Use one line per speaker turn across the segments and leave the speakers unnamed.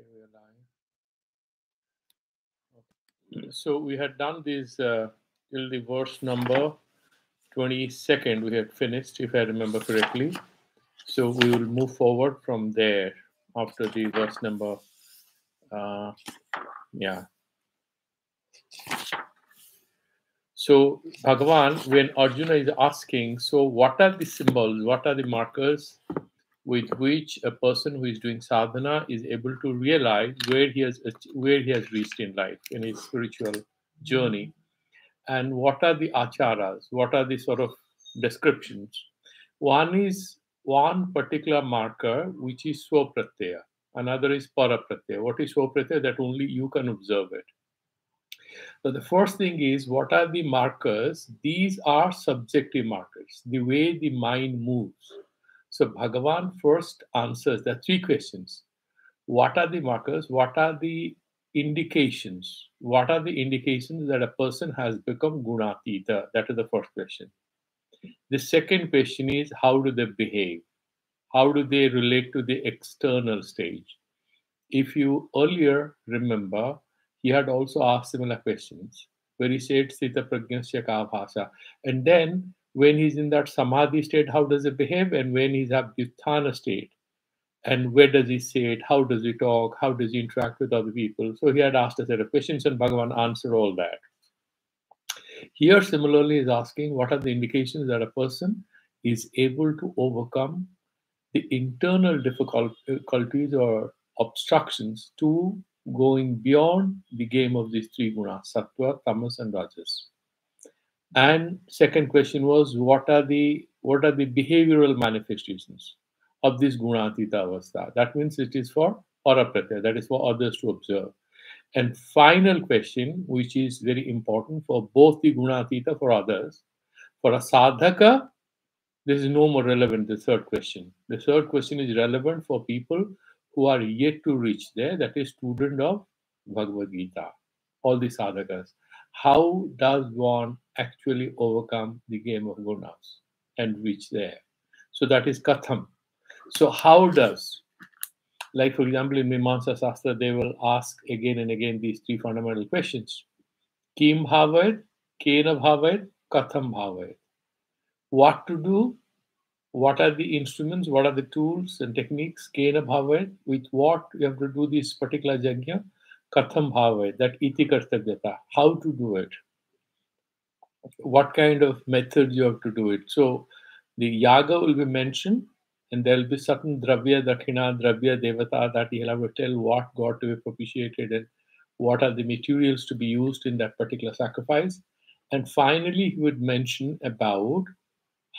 Okay, we are live. Okay. So we had done this till the verse number 22nd. We had finished, if I remember correctly. So we will move forward from there after the verse number. Yeah. So Bhagavan, when Arjuna is asking, so what are the symbols? What are the markers with which a person who is doing sadhana is able to realize where he has reached in life in his spiritual journey, and what are the acharas, what are the sort of descriptions. One is one particular marker which is swapratyaya, another is parapratyaya. What is swapratyaya? That only you can observe it. So the first thing is, what are the markers? These are subjective markers, the way the mind moves. So Bhagavan first answers the three questions. What are the markers? What are the indications? What are the indications that a person has become gunatita? That is the first question. The second question is, how do they behave? How do they relate to the external stage? If you earlier remember, he had also asked similar questions where he said Sita Pragnasya Ka Bhasa. And then when he's in that samadhi state, how does it behave? And when he's at the uthana state, and where does he say it? How does he talk? How does he interact with other people? So he had asked a set of questions, and Bhagavan answered all that. Here, similarly, is asking what are the indications that a person is able to overcome the internal difficulties or obstructions to going beyond the game of these three gunas, sattva, tamas, and rajas. And second question was, what are the behavioral manifestations of this gunatita avastha? That means it is for parapratyaya, that is for others to observe. And final question, which is very important for both the gunatita for others, for a sadhaka, this is no more relevant, the third question. The third question is relevant for people who are yet to reach there, that is student of Bhagavad Gita, all the sadhakas. How does one actually overcome the game of gunas and reach there? So that is katham. So how does, like for example in Mimamsa Shastra, they will ask again and again these three fundamental questions. Kim bhavet, kena bhavet, katham bhavet. What to do, what are the instruments, what are the tools and techniques, kena bhavet, with what you have to do this particular yajna, katham bhavet, that iti kartavyata, how to do it, what kind of method you have to do it. So the yaga will be mentioned, and there will be certain dravya, dakhina, dravya, devata, that he'll have to tell what God to be propitiated and what are the materials to be used in that particular sacrifice. And finally, he would mention about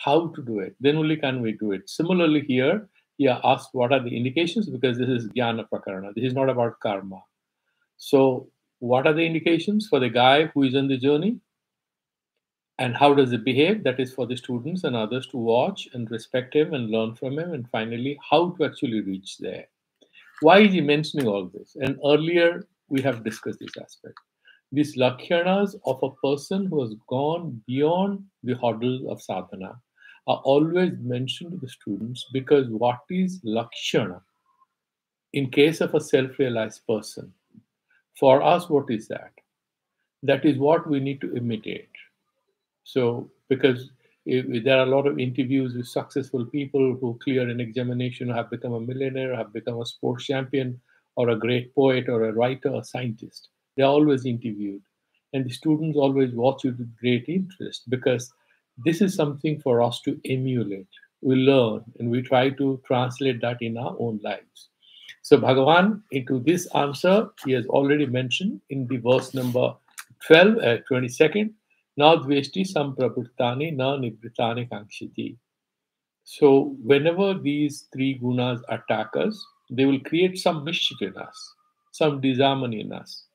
how to do it. Then only can we do it. Similarly, here, he asked what are the indications, because this is jnana prakarana. This is not about karma. So, what are the indications for the guy who is on the journey? And how does it behave? That is for the students and others to watch and respect him and learn from him. And finally, how to actually reach there. Why is he mentioning all this? And earlier, we have discussed this aspect. These lakshanas of a person who has gone beyond the hurdles of sadhana are always mentioned to the students, because what is lakshana? In case of a self-realized person, for us, what is that? That is what we need to imitate. So, because there are a lot of interviews with successful people who clear an examination, have become a millionaire, have become a sports champion, or a great poet, or a writer, or scientist. They're always interviewed. And the students always watch it with great interest, because this is something for us to emulate. We learn and we try to translate that in our own lives. So Bhagavan, into this answer, he has already mentioned in the verse number 12, 22nd, na dveshti samprapurtani na nibritani kankshiti. So whenever these three gunas attack us, they will create some mischief in us, some disharmony in us.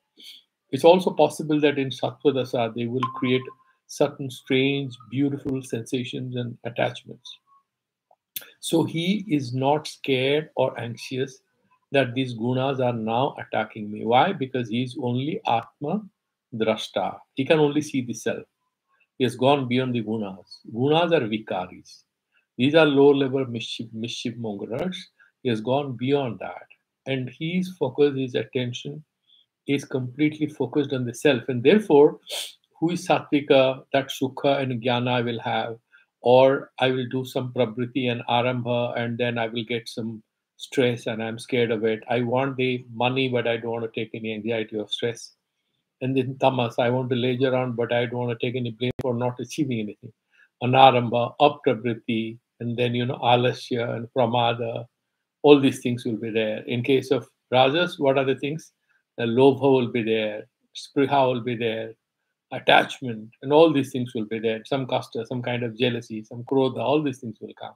It's also possible that in Sattva-dasa, they will create certain strange, beautiful sensations and attachments. So he is not scared or anxious that these gunas are now attacking me. Why? Because he is only Atma Drashta. He can only see the self. He has gone beyond the gunas. Gunas are vikaris. These are low level mischief mongers. He has gone beyond that. and his focus, his attention is completely focused on the self, and therefore, who is sattvika, that sukha and jnana I will have, or I will do some prabriti and arambha, and then I will get some stress and I'm scared of it. I want the money, but I don't want to take any anxiety or stress. And then tamas, I want to leisure around, but I don't want to take any blame for not achieving anything. Anarambha, aprabriti, and then alasya and pramada, all these things will be there. In case of rajas, what are the things? The lobha will be there, spriha will be there, attachment, and all these things will be there. Some kasta, some kind of jealousy, some krodha, all these things will come.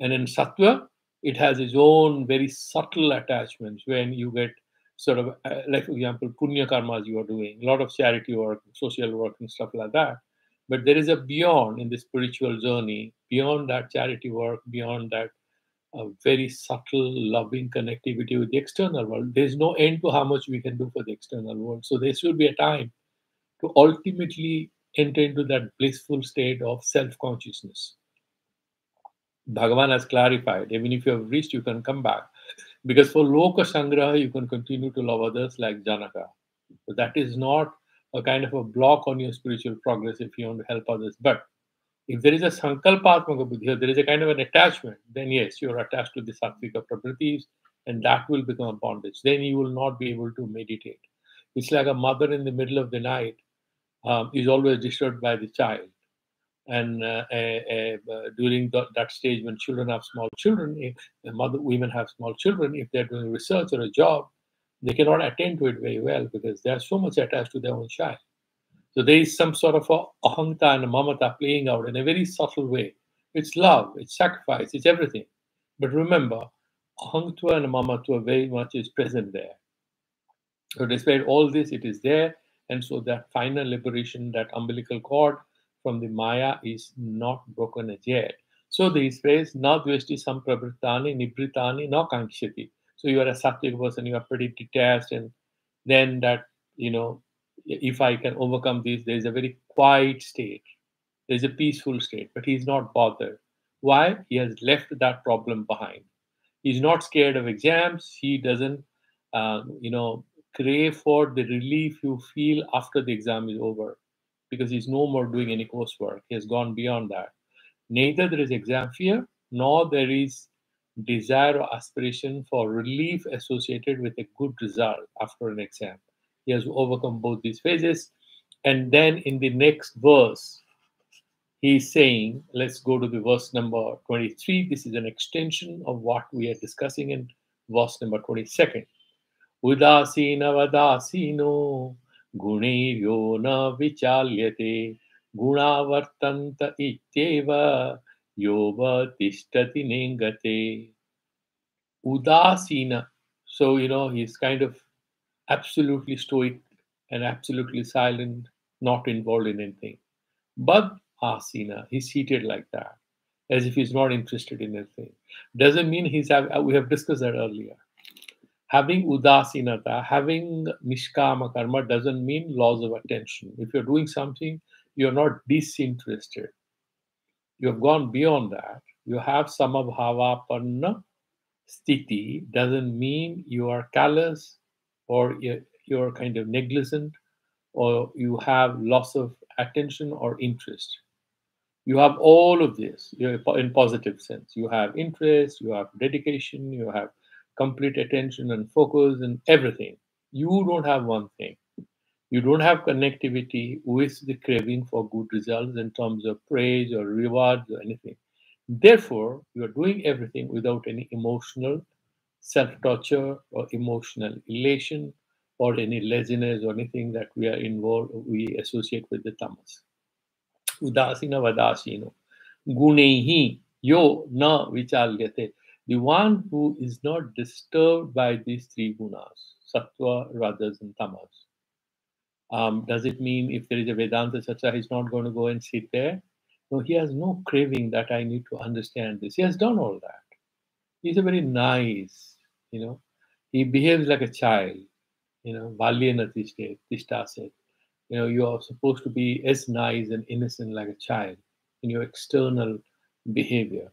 And in sattva, it has its own very subtle attachments when you get sort of, like, for example, punya karmas you are doing, a lot of charity work, social work, and stuff like that. But there is a beyond in the spiritual journey, beyond that charity work, beyond that very subtle, loving connectivity with the external world. There's no end to how much we can do for the external world. So there should be a time to ultimately enter into that blissful state of self consciousness. Bhagavan has clarified, even if you have reached, you can come back. Because for Loka Sangraha, you can continue to love others like Janaka. So that is not a kind of a block on your spiritual progress if you want to help others. But if there is a sankalpatmaka buddhi, there is a kind of an attachment, then yes, you are attached to the sattvika prakrtis, and that will become a bondage. Then you will not be able to meditate. It's like a mother in the middle of the night is always disturbed by the child. And during that stage when children have small children, if women have small children, if they're doing research or a job, they cannot attend to it very well because they are so much attached to their own child. So there is some sort of a ahanta and a mamata playing out in a very subtle way. It's love, it's sacrifice, it's everything. But remember, ahantva and mamatva very much is present there. So despite all this, it is there. And so that final liberation, that umbilical cord from the Maya is not broken as yet. So this phrase, na dvesti samprabritani nibritani na kankshati. So you are a sattvic person, you are pretty detached, and then that, if I can overcome this, there is a very quiet state. There is a peaceful state, but he's not bothered. Why? He has left that problem behind. He's not scared of exams. He doesn't, crave for the relief you feel after the exam is over because he's no more doing any coursework. He has gone beyond that. Neither there is exam fear, nor there is desire or aspiration for relief associated with a good result after an exam. He has overcome both these phases. And then in the next verse, he's saying, let's go to the verse number 23. This is an extension of what we are discussing in verse number 22. Udasina vadasino guniryo na vichalyate gunavartanta ityeva yova tishtati nengate. Udasina. So, he's kind of absolutely stoic and absolutely silent, not involved in anything. But asina, he's seated like that, as if he's not interested in anything. Doesn't mean we have discussed that earlier. Having udasinata, having nishkama karma doesn't mean loss of attention. If you're doing something, you're not disinterested. You have gone beyond that. You have samabhava panna sthiti, doesn't mean you are callous or you're kind of negligent or you have loss of attention or interest. You have all of this in positive sense. You have interest, you have dedication, you have complete attention and focus and everything. You don't have one thing. You don't have connectivity with the craving for good results in terms of praise or rewards or anything. Therefore, you are doing everything without any emotional self torture or emotional elation or any laziness or anything that we associate with the tamas. Udasina vadasino. Gunehi yo na vichalyate. The one who is not disturbed by these three gunas, sattva, rajas, and tamas. Does it mean if there is a Vedanta Chacha, he's not going to go and sit there? No, he has no craving that I need to understand this. He has done all that. He's a very nice, he behaves like a child, Valyanatishte, Tishta said. You are supposed to be as nice and innocent like a child in your external behavior.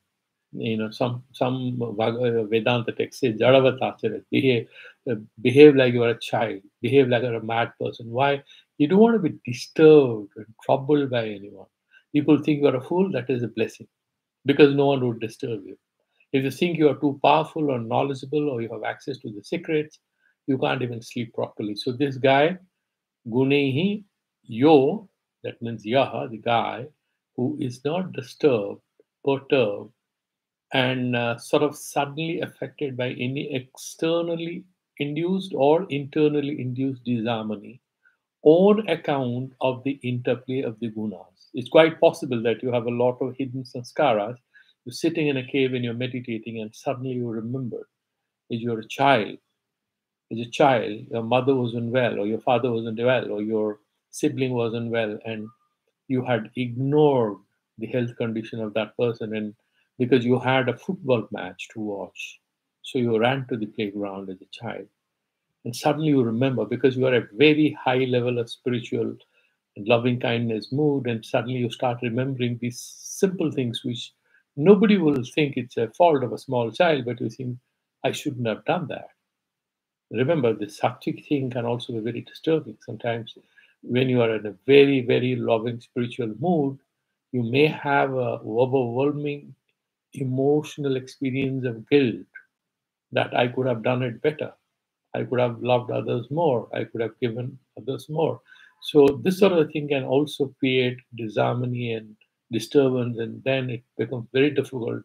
Some Vedanta text says, "Jadavat acharat," behave like you are a child, behave like you're a mad person. Why? You don't want to be disturbed and troubled by anyone. People think you are a fool. That is a blessing because no one would disturb you. If you think you are too powerful or knowledgeable or you have access to the secrets, you can't even sleep properly. So this guy, Gunehi Yo, that means Yaha, the guy who is not disturbed, perturbed, and sort of suddenly affected by any externally induced or internally induced disharmony on account of the interplay of the gunas. It's quite possible that you have a lot of hidden sanskaras. You're sitting in a cave and you're meditating, and suddenly you remember that you're a child. As a child, your mother wasn't well, or your father wasn't well, or your sibling wasn't well, and you had ignored the health condition of that person, and because you had a football match to watch, so you ran to the playground as a child, and suddenly you remember because you are at very high level of spiritual and loving kindness mood, and suddenly you start remembering these simple things which nobody will think it's a fault of a small child, but you think, I shouldn't have done that. Remember, the sattvic thing can also be very disturbing. Sometimes, when you are in a very, very loving spiritual mood, you may have a overwhelming emotional experience of guilt that I could have done it better. I could have loved others more. I could have given others more. So, this sort of thing can also create disharmony and disturbance, and then it becomes very difficult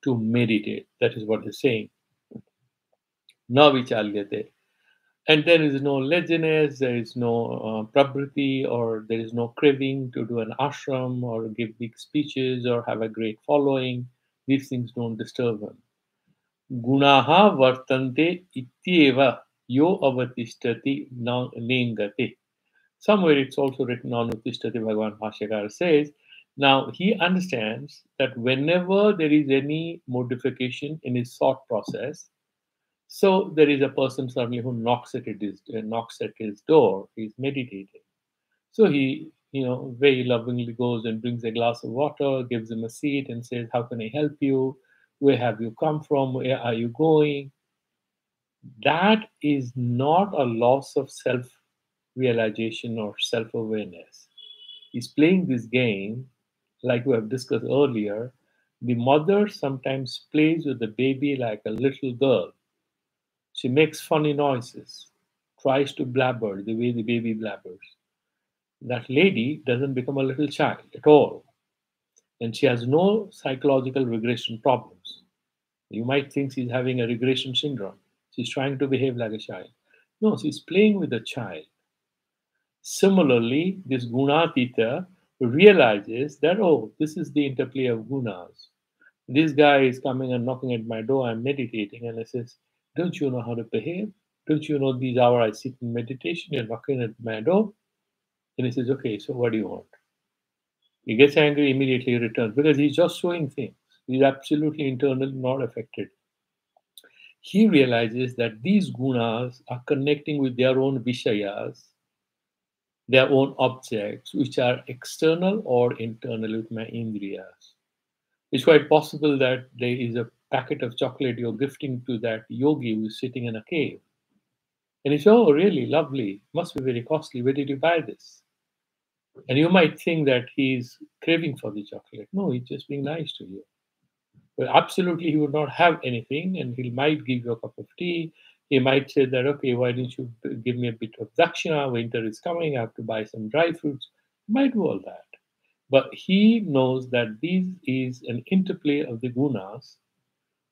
to meditate. That is what he's saying. Na vichalyate. And there is no laziness, there is no prabriti, or there is no craving to do an ashram or give big speeches or have a great following. These things don't disturb him. Gunaha vartante ityeva yo avatishtati nengate. Somewhere it's also written on Utishtati Bhagavan Bhashyakara says, now he understands that whenever there is any modification in his thought process, so there is a person suddenly who knocks at his door. He's meditating. So he, very lovingly goes and brings a glass of water, gives him a seat, and says, "How can I help you? Where have you come from? Where are you going?" That is not a loss of self-realization or self-awareness. He's playing this game, like we have discussed earlier. The mother sometimes plays with the baby like a little girl. She makes funny noises, tries to blabber the way the baby blabbers. That lady doesn't become a little child at all, and she has no psychological regression problems. You might think she's having a regression syndrome. She's trying to behave like a child. No, she's playing with a child. Similarly, this gunatita realizes that, oh, this is the interplay of gunas. This guy is coming and knocking at my door. I'm meditating, and I says, "Don't you know how to behave? Don't you know these hours I sit in meditation? You're knocking at my door." And he says, "Okay, so what do you want?" He gets angry, immediately returns because he's just showing things. He's absolutely internally not affected. He realizes that these gunas are connecting with their own vishayas, their own objects, which are external or internal with my indriyas. It's quite possible that there is a packet of chocolate you're gifting to that yogi who is sitting in a cave. And it's, oh, really lovely. Must be very costly. Where did you buy this? And you might think that he's craving for the chocolate. No, he's just being nice to you. But absolutely, he would not have anything, and he might give you a cup of tea. He might say that, okay, why didn't you give me a bit of dakshina? Winter is coming. I have to buy some dry fruits. He might do all that. But he knows that this is an interplay of the gunas,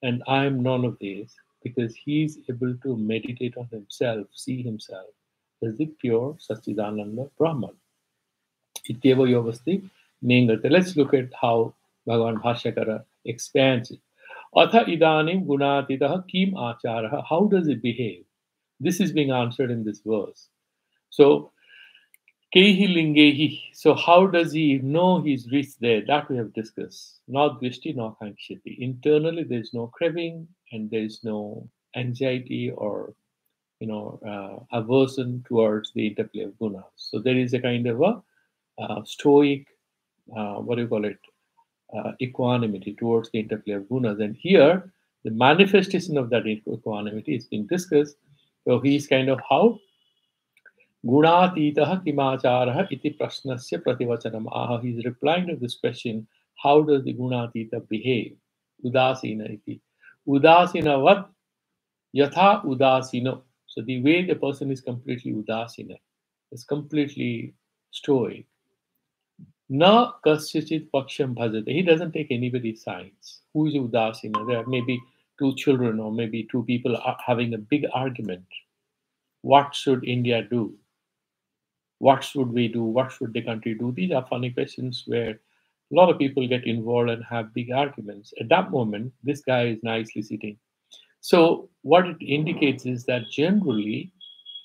and I am none of these because he's able to meditate on himself, see himself as the pure Sachidananda Brahman. Ityeva Yovasti Nengate. Let's look at how Bhagavan Bhashyakara expands it. Atha idanim gunatitaha kim acharaha. How does it behave? This is being answered in this verse. So, Kehi lingehi. So, how does he know he's reached there? That we have discussed. Not drishti, not kankshiti. Internally, there's no craving and there's no anxiety or aversion towards the interplay of gunas. So, there is a kind of a stoic, what do you call it? equanimity towards the interplay of gunas. And here, the manifestation of that equanimity is being discussed. So he's kind of how Gunatitah kimacharah iti prasnasya prativachanam. He's replying to this question, how does the Gunatita behave? Udasina iti. Udasina what? Yatha udasino. So the way the person is completely udasina, is completely stoic. Na kasyachit paksham bhajate. He doesn't take anybody's sides. Who is udasina? There are maybe two children or maybe two people are having a big argument. What should India do? What should we do? What should the country do? These are funny questions where a lot of people get involved and have big arguments. At that moment, this guy is nicely sitting. So, what it indicates is that generally,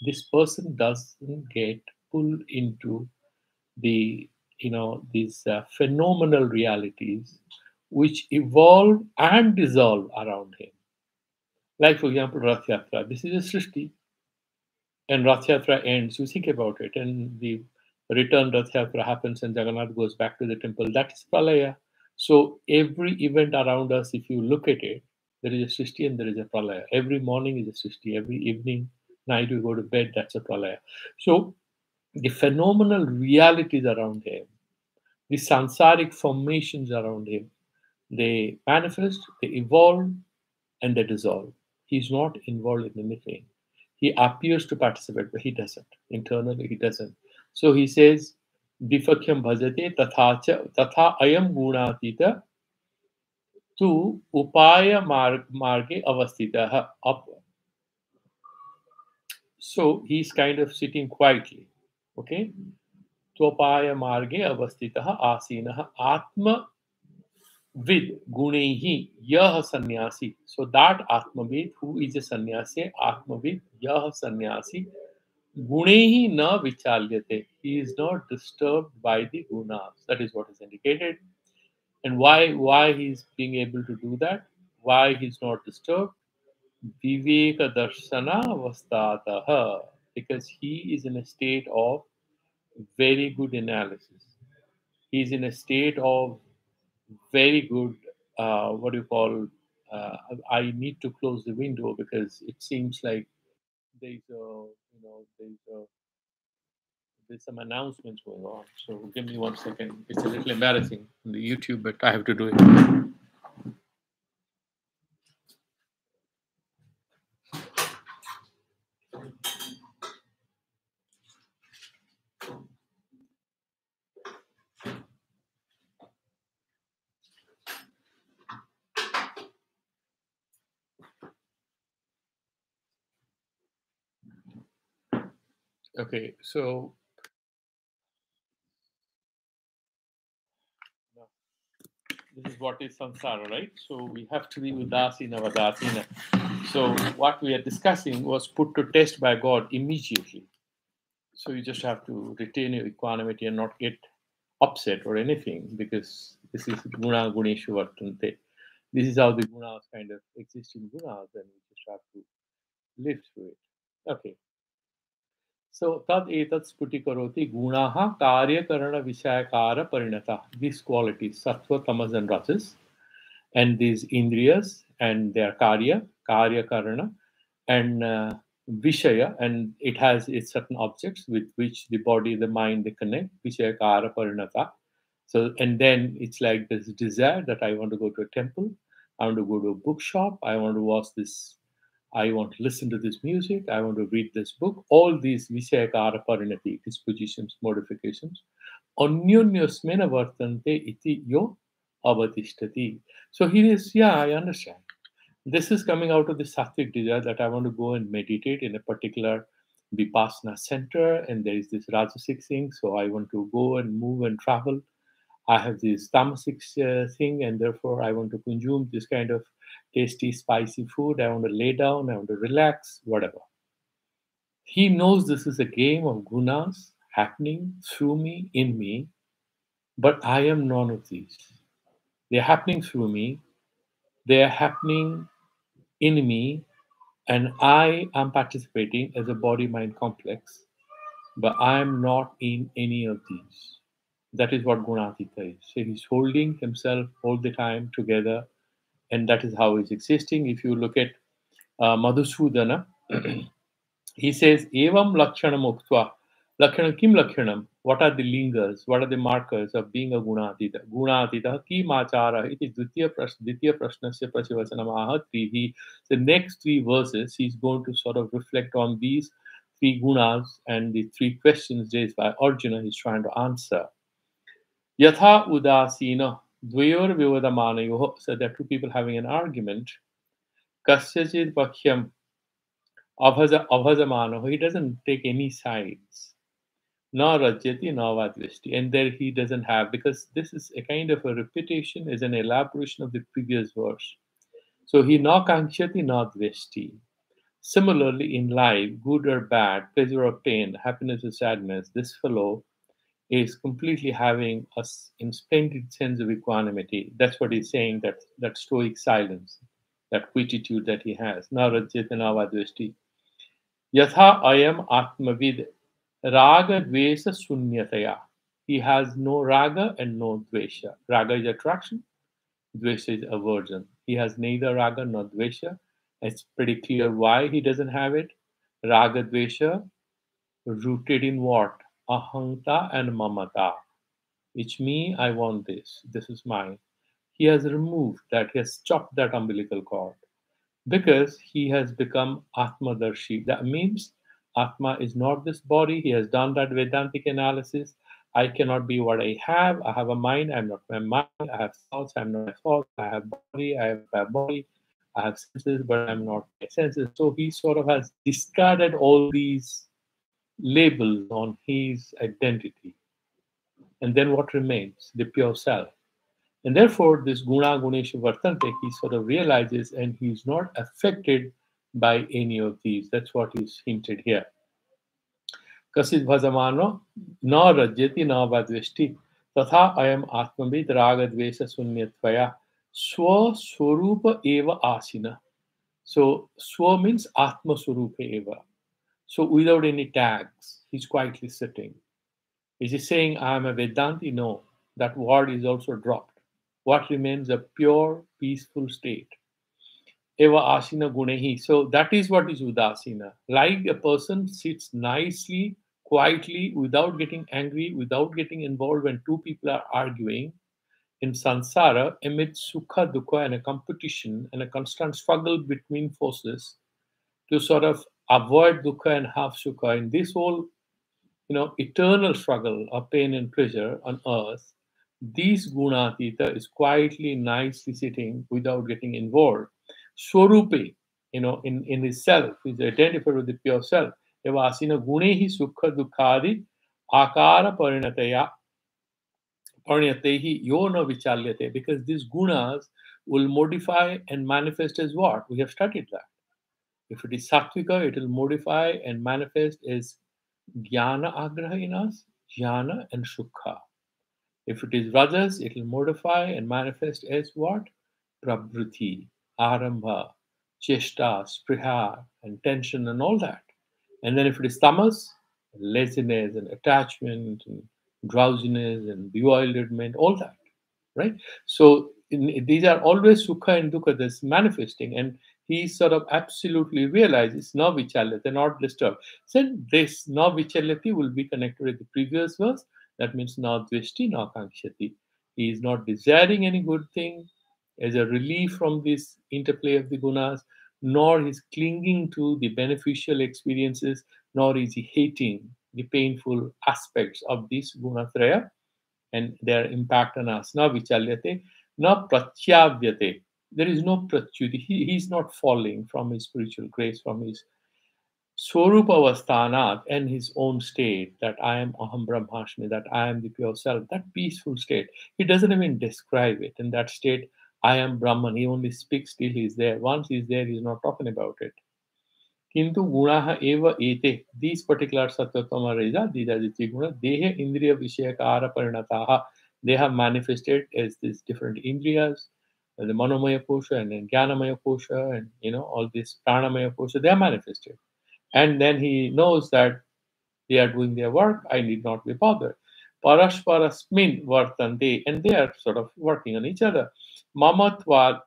this person doesn't get pulled into the these phenomenal realities which evolve and dissolve around him. Like, for example, Rath Yatra. This is a Srishti, and Rath Yatra ends. You think about it, and the return Rath Yatra happens, and Jagannath goes back to the temple. That is Pralaya. So every event around us, if you look at it, there is a Srishti and there is a Pralaya. Every morning is a Srishti. Every evening, night we go to bed, that's a Pralaya. So the phenomenal realities around him, the sansaric formations around him, they manifest, they evolve, and they dissolve. He's not involved in anything. He appears to participate, but he doesn't. Internally, he doesn't. So he says, Vifakyam bhajate tatha ayam gunatita tu upaya marge avastita. So he's kind of sitting quietly. Okay? Tvapaya marge avastita asina atma vid gunehi yah sannyasi. So that Atmavid, who is a sannyasi, Atmavid yah sannyasi, gunehi na vichalyate. He is not disturbed by the gunas. That is what is indicated. And why he's being able to do that? Why he's not disturbed? Viveka darshana avastataha. Because he is in a state of very good analysis. He's in a state of very good what do you call I need to close the window because it seems like there's a there's some announcements going on, so give me 1 second. It's a little embarrassing on the YouTube, but I have to do it. Okay, so this is what is samsara, right? So we have to be udasina vadasina. So what we are discussing was put to test by God immediately. So you just have to retain your equanimity and not get upset or anything because this is guna guneshu vartante. This is how the gunas kind of exist in gunas, and we just have to live through it. Okay. So tad etat sputi karoti gunaha karya karana vishayakara parinata. These qualities, sattva, tamas, and rajas, and these indriyas and their karya karana, and vishaya, and it has its certain objects with which the body, the mind, they connect, vishaya kara parinata. So, and then it's like this desire that I want to go to a temple, I want to go to a bookshop, I want to watch this, I want to listen to this music, I want to read this book. All these vishaya kara parinati, dispositions, modifications. Anyonyosmena vartante iti yo avatishtati. So he is, yeah, I understand. This is coming out of the sattvic desire that I want to go and meditate in a particular vipassana center, and there is this rajasic thing, so I want to go and move and travel. I have this tamasic thing, and therefore I want to consume this kind of tasty, spicy food. I want to lay down, I want to relax, whatever. He knows this is a game of gunas happening through me, in me, but I am none of these. They're happening through me, they're happening in me, and I am participating as a body mind complex, but I am not in any of these. That is what Gunatita is. So he's holding himself all the time together, and that is how he's existing. If you look at Madhusudana, he says, Evam Lakshanam Uktva. Lakshanam Kim Lakshanam? What are the lingers? What are the markers of being a Gunatita? Gunatita Kim Achara. It is Ditya Prashnasya Prasivasanamaha Trihi. The next three verses, he's going to sort of reflect on these three gunas and the three questions raised by Arjuna he's trying to answer. Yatha Udasina. Dvayor Vivadamanayoh. So there are two people having an argument. Kasyachid Pakhyam Avhazamano. He doesn't take any sides. Na Rajyati, na Vadvishti. And there he doesn't have, because this is a kind of a repetition, is an elaboration of the previous verse. So he na Kankshati, na Dvishti. Similarly, in life, good or bad, pleasure or pain, happiness or sadness, this fellow is completely having a splendid sense of equanimity. That's what he's saying, that stoic silence, that quietude that he has. Na Rajyati, na Vadvishti. Yatha ayam atmavid raga dvesa sunyataya. He has no raga and no dvesha. Raga is attraction, dvesha is aversion. He has neither raga nor dvesha. It's pretty clear why he doesn't have it. Raga dvesha rooted in what? Ahanta and mamata. It's me, I want this. This is mine. He has removed that, he has chopped that umbilical cord, because he has become Atmadarshi. That means Atma is not this body. He has done that Vedantic analysis. I cannot be what I have. I have a mind. I'm not my mind. I have thoughts. I'm not my thoughts. I have body. I have a body. I have senses, but I'm not my senses. So he sort of has discarded all these labels on his identity. And then what remains? The pure self. And therefore, this guna guneshu vartante, he sort of realizes, and he's not affected by any of these. That's what is hinted here. Kasid bhazamano na rajyati na vadveshti tatha ayam atmavid raga dvesa sunyatvaya swa swarupa eva asina. So swa means atma swarupa eva. So without any tags, he's quietly sitting. Is he saying, I am a Vedanti? No. That word is also dropped. What remains? A pure, peaceful state. Eva asina gunehi. So that is what is udasina. Like a person sits nicely, quietly, without getting angry, without getting involved when two people are arguing. In samsara, amid sukha, dukkha, and a competition and a constant struggle between forces to sort of avoid dukkha and have sukha. In this whole eternal struggle of pain and pleasure on earth, these gunatita is quietly, nicely sitting without getting involved. Swarupe, in his self, is identified with the pure self. Evasina gunehi sukha dukkadi akara parinatehi yona vichalyate. Because these gunas will modify and manifest as what? We have studied that. If it is sattvika, it will modify and manifest as jnana agraha in us, jnana and sukha. If it is rajas, it will modify and manifest as what? Prabhuti, arambha, chesta, spriha, and tension and all that. And then if it is tamas, laziness and attachment and drowsiness and bewilderment, all that, right? So these are always sukha and dukkha that's manifesting, and he sort of absolutely realizes na vichalyate, not disturbed. So this na vichalyate will be connected with the previous verse. That means na dvishti, na kankshati. He is not desiring any good thing as a relief from this interplay of the gunas, nor is clinging to the beneficial experiences, nor is he hating the painful aspects of this gunatraya and their impact on us. Na vichalyate, na pratyavyate. There is no pratyuti. He is not falling from his spiritual grace, from his Swarupa Avasthanat and his own state, that I am Aham Brahmasmi, that I am the pure self, that peaceful state. He doesn't even describe it. In that state, I am Brahman. He only speaks till he is there. Once he is there, he is not talking about it. Kintu gunaha eva ete. These particular sattvatama raja, these are the three gunas. Deha indriya vishayakara parinataha. They have manifested as these different indriyas, the manomaya kosha and then jnanamaya kosha, and all this pranamaya kosha. They are manifested. And then he knows that they are doing their work. I need not be bothered. Parashparasmin vartante, and they are sort of working on each other. Mamatvad,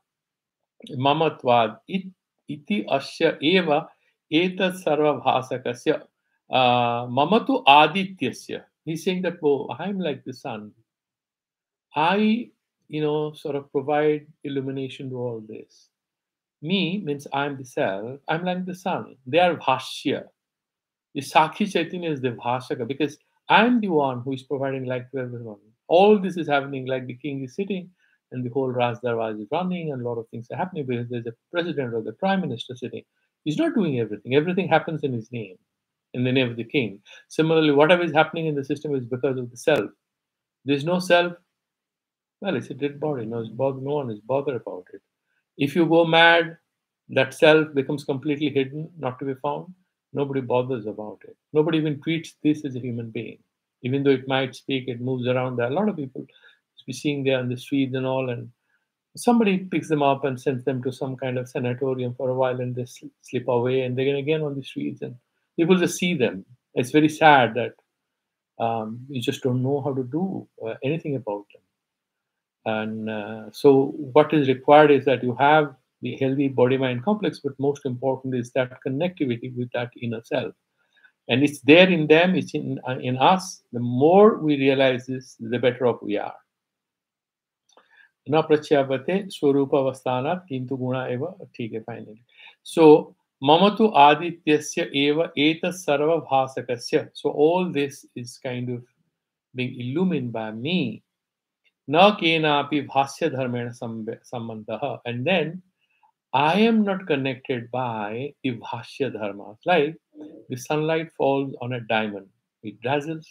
mamatvad iti asya eva etat sarva bhasakasya mamatu adityasya. He's saying that, oh, I'm like the sun. I, sort of provide illumination to all this. Me means I'm the self. I'm like the sun. They are bhashya. The Sakhi Chaitanya is the bhashaka because I'm the one who is providing light to everyone. All this is happening like the king is sitting and the whole Raj Darbar is running and a lot of things are happening because there's a president or the prime minister sitting. He's not doing everything. Everything happens in his name, in the name of the king. Similarly, whatever is happening in the system is because of the self. There's no self, well, it's a dead body. No one is bothered about it. If you go mad, that self becomes completely hidden, not to be found. Nobody bothers about it. Nobody even treats this as a human being. Even though it might speak, it moves around. There are a lot of people we seeing there on the streets and all, and somebody picks them up and sends them to some kind of sanatorium for a while, and they slip away, and they're again on the streets, and people just see them. It's very sad that you just don't know how to do anything about them. And so, what is required is that you have the healthy body mind complex, but most important is that connectivity with that inner self. And it's there in them, it's in us. The more we realize this, the better off we are. न प्रच्यापते स्वरूपावस्थानात् किन्तु गुणा एव ठीक है finally. So मम तु आदित्यस्य एव एतत् सर्वभासकस्य. So all this is kind of being illumined by me. Na kenapi bhasya dharmena sambandha. And then I am not connected by the bhasya dharma. Like the sunlight falls on a diamond, it dazzles.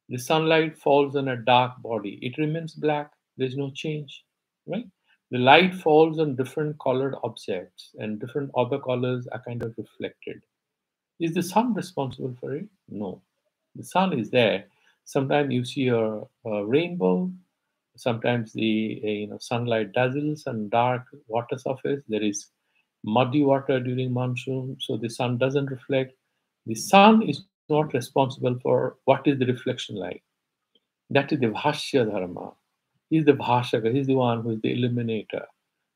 The sunlight falls on a dark body, it remains black. There's no change, right? The light falls on different colored objects, and different other colors are kind of reflected. Is the sun responsible for it? No. The sun is there. Sometimes you see a rainbow. Sometimes the sunlight dazzles and dark water surface. There is muddy water during monsoon, so the sun doesn't reflect. The sun is not responsible for what is the reflection like. That is the Bhashya Dharma. He is the Bhashaka. He is the one who is the illuminator.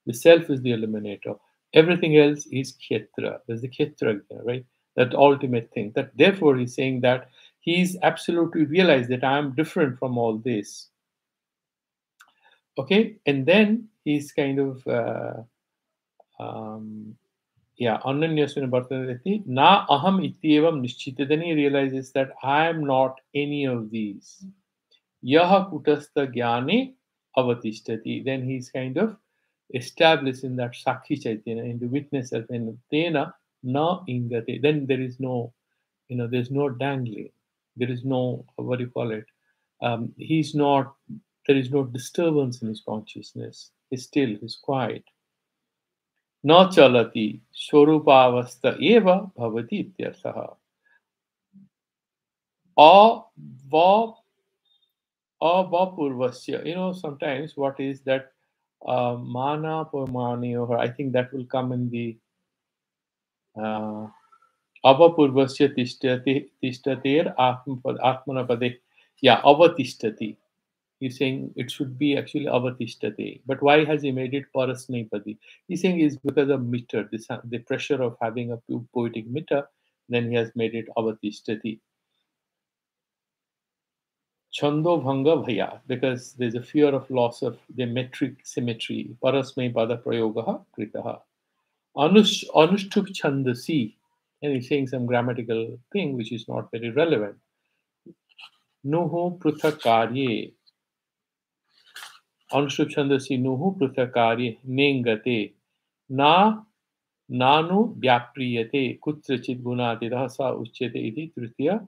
The self is the illuminator. Everything else is Khetra. There's the Khetra, right? That ultimate thing. That therefore he's saying that he's absolutely realized that I am different from all this. Okay, and then he's kind of Ananyasvina Bhartanati, Na aham ityevam nishchita. Then he realizes that I am not any of these. Yaha kutastha jnane avatishtati. Then he's kind of established in that Sakhi Chaitanya, in the witness self, and tena na ingate. Then there is no, there's no dangling. There is no, what do you call it? He's not, there is no disturbance in his consciousness. He's still, he's quiet. Na chalati swarupavastha eva bhavati ityarthaha. Avapurvasya. Sometimes what is that mana purmani, or I think that will come in the avapurvasya tishtater atmanapade. Yeah, avatishtati. He's saying it should be actually avatishtate. But why has he made it parasnipadi? He's saying it's because of meter, the pressure of having a poetic meter, then he has made it avatishtate. Chando bhanga bhaya, because there's a fear of loss of the metric symmetry. Parasmai pada prayogaha kritaha. Anushtuk chandasi. And he's saying some grammatical thing which is not very relevant. Nuhu pruthakarye. Anushtuk chandasi nuhu pruthakarye nengate. Nanu vyapriyate kutrachit gunatiraha sa uchyate iti tritiya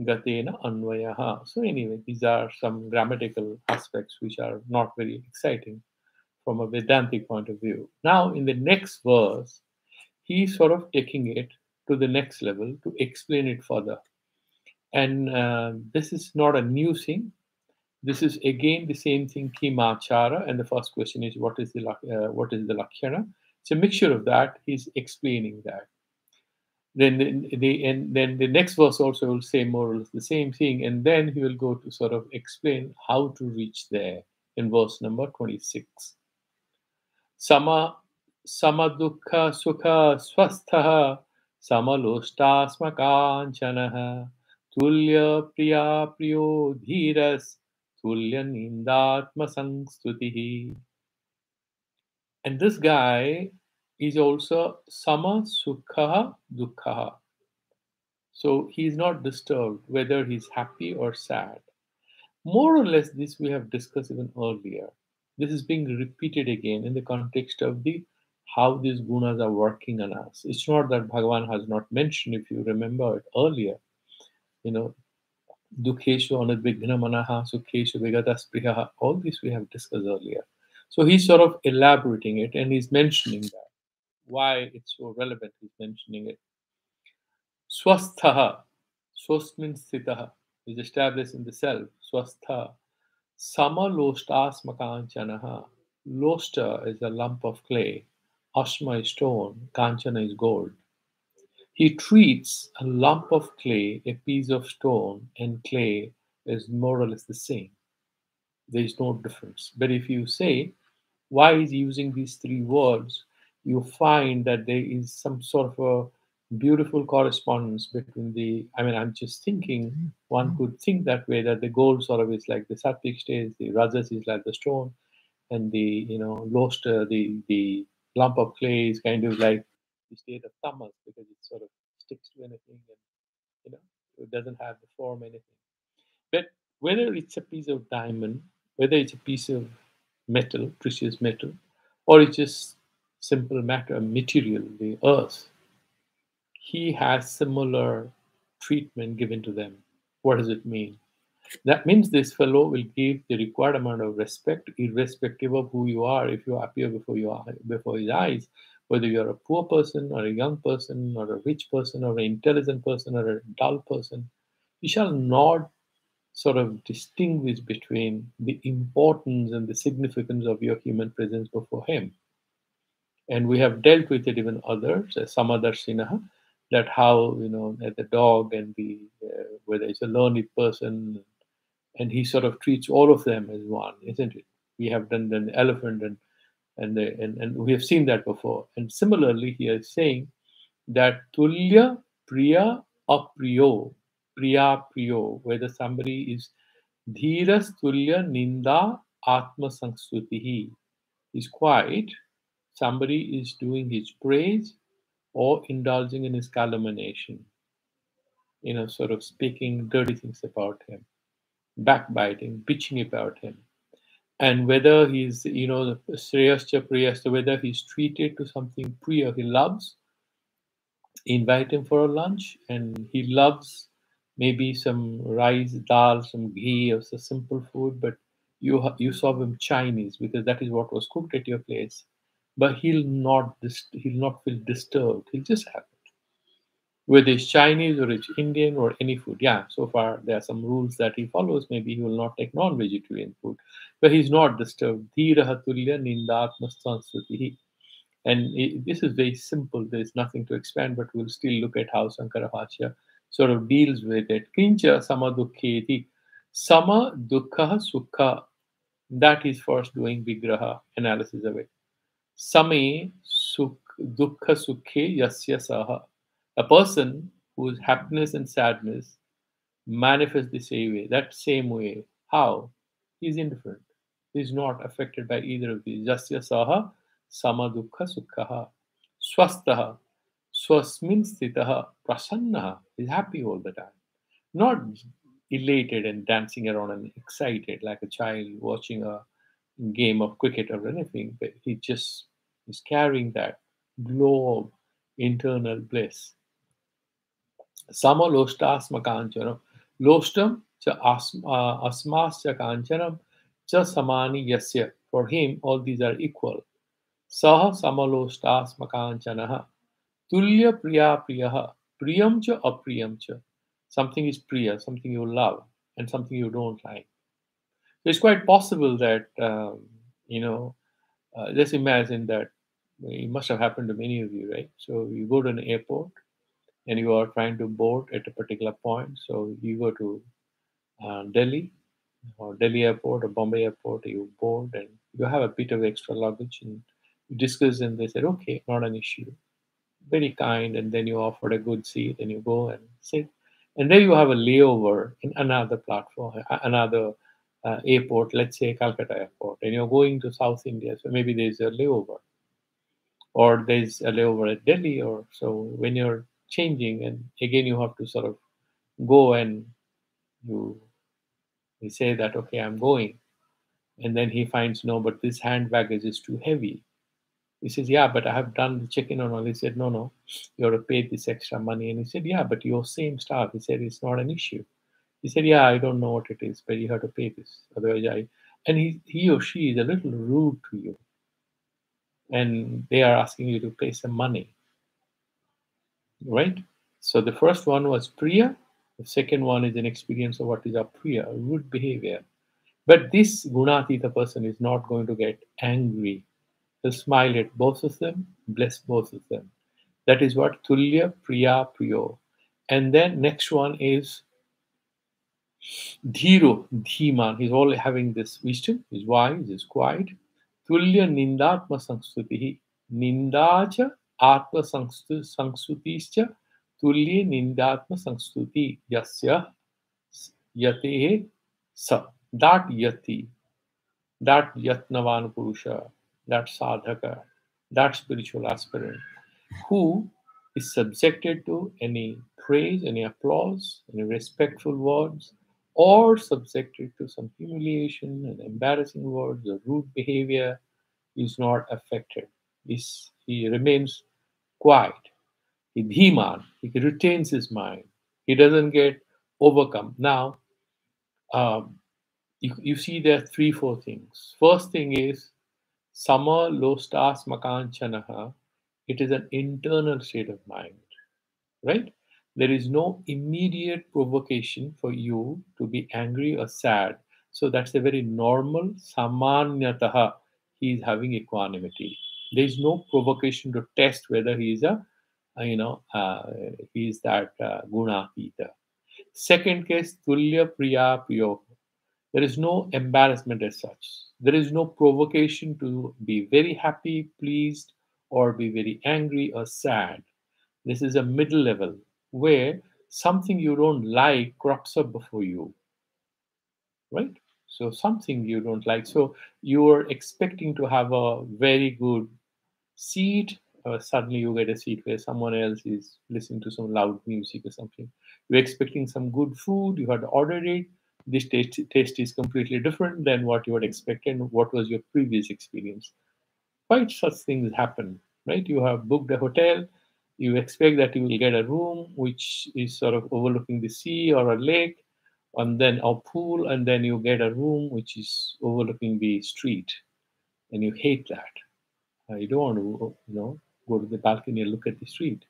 gatena anvayaha. So anyway, these are some grammatical aspects which are not very exciting from a Vedantic point of view. Now, in the next verse, he's sort of taking it to the next level to explain it further. And this is not a new thing. This is again the same thing, kimachara. And the first question is, what is the lakshana? It's a mixture of that. He's explaining that. Then the next verse also will say more or less the same thing, and then he will go to sort of explain how to reach there in verse number 26. Sama Samadukha Sukha Swastha Samaloshtasmakanchanaha Tulya Priya Priyo Dhiras Tulya Nindatma Sangstutihi. And this guy is also Sama Sukha Dukha. So he is not disturbed whether he's happy or sad. More or less, this we have discussed even earlier. This is being repeated again in the context of the how these gunas are working on us. It's not that Bhagavan has not mentioned, if you remember it earlier, you know, Dukheshu anudvighna manaha, Sukheshu vigatas priyaha, all this we have discussed earlier. So he's sort of elaborating it and he's mentioning that. Why it's so relevant, he's mentioning it. Swastha, swast means sthitaha, is established in the self. Swastha. Samalostasmakanchanaha. Losta is a lump of clay. Ashma is stone. Kanchana is gold. He treats a lump of clay, a piece of stone, and clay is more or less the same. There is no difference. But if you say, why is he using these three words, you find that there is some sort of a beautiful correspondence between the. I mean, I'm just thinking, one could think that way, that the gold sort of is like the sattvic stage, the rajas is like the stone, and the lost the lump of clay is kind of like the state of tamas, because it sort of sticks to anything, and it doesn't have the form anything. But whether it's a piece of diamond, whether it's a piece of metal, precious metal, or it's just simple matter, material, the earth, he has similar treatment given to them. What does it mean? That means this fellow will give the required amount of respect, irrespective of who you are. If you appear before his eyes, whether you are a poor person or a young person or a rich person or an intelligent person or a dull person, he shall not sort of distinguish between the importance and the significance of your human presence before him. And we have dealt with it even others, Samadarshinaha, that how, the dog and the, whether it's a learned person, and he sort of treats all of them as one, isn't it? We have done the elephant, and we have seen that before. And similarly, he is saying that Tulya Priya Apriyo, Priya Priyo, whether somebody is Dhiras Tulya Ninda Atma Sangskrutihi, is quiet, somebody is doing his praise or indulging in his calumniation, sort of speaking dirty things about him, backbiting, bitching about him. And whether he's, Shreyascha Priyascha, whether he's treated to something priya, he loves, invite him for a lunch, and he loves maybe some rice, dal, some ghee, or some simple food, but you serve him Chinese because that is what was cooked at your place. But he'll not feel disturbed. He'll just have it, whether it's Chinese or it's Indian or any food. Yeah, so far there are some rules that he follows. Maybe he will not take non-vegetarian food, but he's not disturbed. Dhiraha tulya nindatma sanskritihi. And this is very simple. There's nothing to expand, but we'll still look at how Sankara Bhashya sort of deals with it. Kincha sama dukkheti. Sama dukkha sukha. That is first doing vigraha, analysis of it. Same dukkha sukhe yasya saha. A person whose happiness and sadness manifest the same way, that same way. How? He's indifferent. He's not affected by either of these. Jasya saha sama dukkha sukhaha. Swastaha. Swasmin sthitaha prasannaha. He's happy all the time. Not elated and dancing around and excited like a child watching a game of cricket or anything, but he just is carrying that glow of internal bliss. Samalostasma kanchanam. Lostam cha asmasya kanchanam cha samani yasya. For him, all these are equal. Saha samalostasma kanchanaha. Tulya priya priyaha. Priyam cha apriyam cha. Something is priya, something you love, and something you don't like. So it's quite possible that, let's imagine that it must have happened to many of you, right? So you go to an airport and you are trying to board at a particular point. So you go to Delhi or Delhi airport or Bombay airport, you board and you have a bit of extra luggage and you discuss and they said, okay, not an issue. Very kind, and then you offered a good seat and you go and sit. And then you have a layover in another platform, another airport, let's say Calcutta airport, and you're going to South India. So maybe there's a layover or there's a layover at Delhi or so when you're changing and again you have to sort of go and you you say that okay I'm going and then he finds no but this hand baggage is too heavy. He says yeah but I have done the check-in on all. He said no you have to pay this extra money and he said yeah but your same staff. He said it's not an issue. He said yeah I don't know what it is but you have to pay this otherwise I and he or she is a little rude to you and they are asking you to pay some money, right? So the first one was Priya. The second one is an experience of what is a Priya, rude behavior. But this Gunatita person is not going to get angry. He'll smile at both of them, bless both of them. That is what Tulya, Priya, Priyo. And then next one is Dhiro, Dhiman. He's all having this wisdom, he's wise, he's quiet. Tulya Nindatma Sanskruti. Nindacha Atma Sanskrutischa Tulya Nindatma Sanskruti Yasya Yate Sa. That Yati, that Yatnavan Purusha, that Sadhaka, that spiritual aspirant who is subjected to any praise, any applause, any respectful words, or subjected to some humiliation and embarrassing words or rude behavior, is not affected. He remains quiet. He dhiman. He retains his mind. He doesn't get overcome. Now, um, you see there are three, four things. First thing is sama lostas makanchanaha. It is an internal state of mind, right? There is no immediate provocation for you to be angry or sad. So that's a very normal samanyataha. He is having equanimity. There is no provocation to test whether he is he is that gunatita. Second case, tulya priya priyo. There is no embarrassment as such. There is no provocation to be very happy, pleased, or be very angry or sad. This is a middle level where something you don't like crops up before you, right? So something you don't like. So you're expecting to have a very good seat. Suddenly you get a seat where someone else is listening to some loud music or something. You're expecting some good food. You had ordered it. This taste is completely different than what you had expected. What was your previous experience? Quite such things happen, right? You have booked a hotel, you expect that you will get a room which is sort of overlooking the sea or a lake, and then a pool, and then you get a room which is overlooking the street, and you hate that. You don't want to, go to the balcony and look at the street.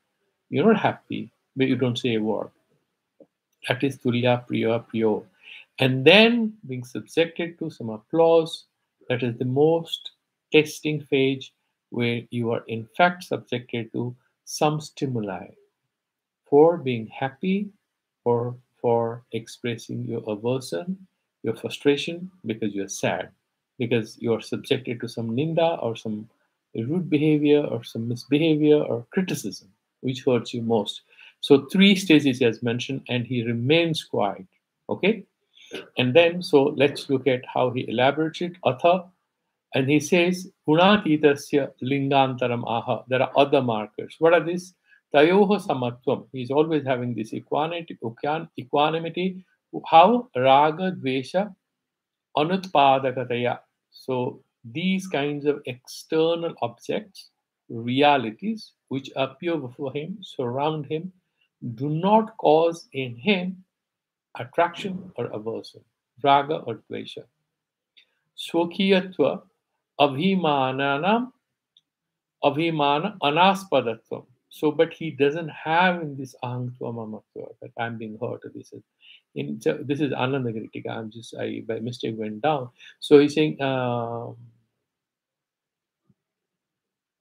You're not happy, but you don't say a word. That is Tulya Priya Priyo. And then being subjected to some applause, that is the most testing phase where you are in fact subjected to some stimuli for being happy or for expressing your aversion, your frustration because you're sad, because you're subjected to some ninda or some rude behavior or some misbehavior or criticism, which hurts you most. So, three stages he has mentioned, and he remains quiet. Okay? And then, so let's look at how he elaborates it. Atha, and he says, Gunatitasya lingantaram aha. There are other markers. What are these? Tayoho samatvam. He's always having this equanimity. How? Raga, dvesha, anutpadakataya. So these kinds of external objects, realities, which appear before him, surround him, do not cause in him attraction or aversion, raga or dvesha. Swakiyatva abhimananam abhimana anaspadatvam. So, but he doesn't have in this ahantva mamatva that I'm being hurt. Or this is Anandagiritika. I by mistake went down. So he's saying,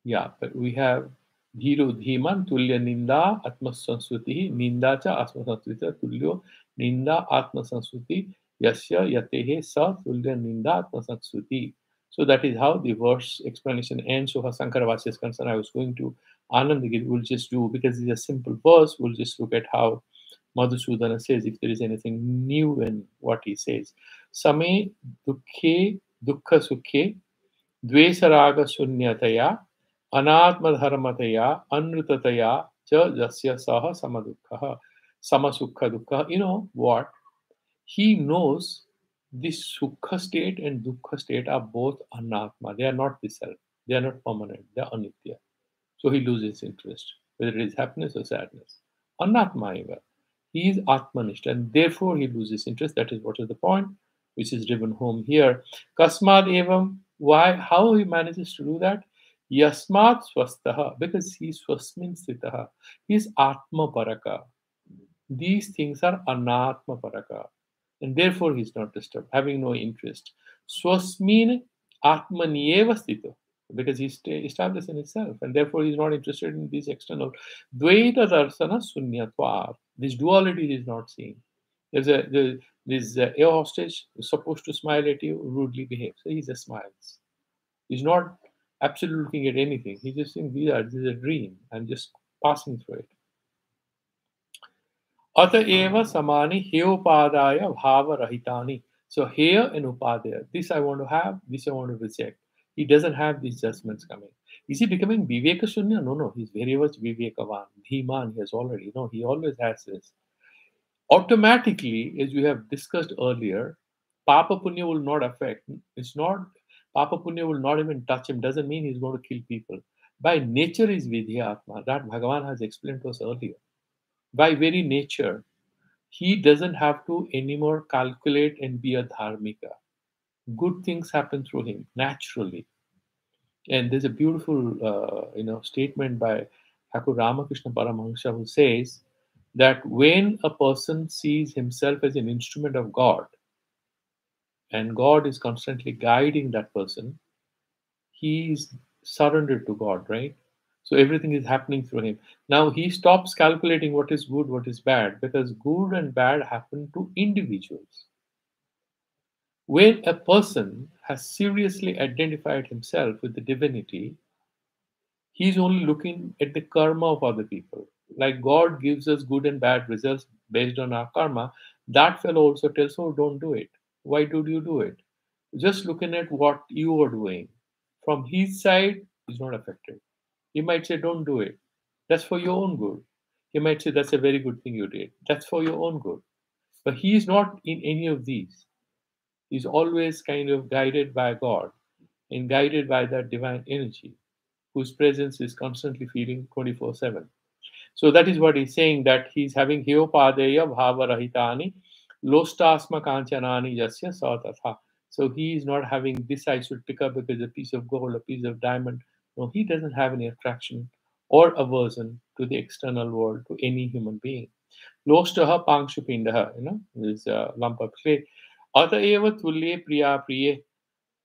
yeah, but we have धीरो Dhiman तुल्य निंदा आत्मसंस्कृति निंदा च आत्मसंस्कृति तुल्यो निंदा आत्मसंस्कृति यस्य यतेः स तुल्य निंदा आत्मसंस्कृति. So that is how the verse explanation ends. So, as Shankara Vasi is concerned, I was going to Anandagiri. We'll just do, because it's a simple verse, we'll just look at how Madhusudana says, if there is anything new in what he says. Same dukhe dukkha sukhe द्वेषराग शून्यतया अनात्मधर्मतया अनृततया च जस्य सह समदुःखः समसुख दुःखः. You know what? He knows this sukha state and dukkha state are both anatma. They are not the self. They are not permanent. They are anitya. So he loses interest, whether it is happiness or sadness. Anatma eva. He is Atmanishta, and therefore he loses interest. That is what is the point, which is driven home here. Kasmad evam. Why? How he manages to do that? Yasmat swastaha. Because he is swasmin sthitaha. He is Atma Paraka. These things are Anatma Paraka. And therefore he is not disturbed, having no interest. Swasmin Atmanieva Sthito, because he is established in himself, and therefore he is not interested in these external. Dvaita Darsana Sunyatva. This duality he is not seeing. This air hostage is supposed to smile at you, rudely behave. So he just smiles. He's not absolutely looking at anything. He's just saying, this is a dream. I'm just passing through it. Ataeva samani heopadaya bhava rahitani. So here in upadaya, this I want to have, this I want to reject. He doesn't have these judgments coming. Is he becoming viveka shunya? No, no. He's very much vivekavan. Dhiman, he has already. No, he always has this. Automatically, as we have discussed earlier, Papa Punya will not affect. It's not, Papa Punya will not even touch him. Doesn't mean he's going to kill people. By nature is Vidya Atma. That Bhagavan has explained to us earlier. By very nature, he doesn't have to anymore calculate and be a dharmika. Good things happen through him naturally. And there's a beautiful, statement by Thakur Ramakrishna Paramahansa, who says that when a person sees himself as an instrument of God, and God is constantly guiding that person, he is surrendered to God, right? So everything is happening through him. Now he stops calculating what is good, what is bad, because good and bad happen to individuals. When a person has seriously identified himself with the divinity, he's only looking at the karma of other people. Like God gives us good and bad results based on our karma, that fellow also tells, oh, don't do it. Why did you do it? Just looking at what you are doing. From his side, he's not affected. He might say, don't do it. That's for your own good. He might say, that's a very good thing you did. That's for your own good. But he is not in any of these. He's always kind of guided by God and guided by that divine energy, whose presence is constantly feeling 24/7. So that is what he's saying, that he's having Hyopadeya Bhavarahitani Lostasma Kanchanani Jasya Satatha. So he is not having this I should pick up because a piece of gold, a piece of diamond. No, he doesn't have any attraction or aversion to the external world, to any human being. Lostaha Pangshupindaha, this lump of clay. Ataeva Tulye Priya Priye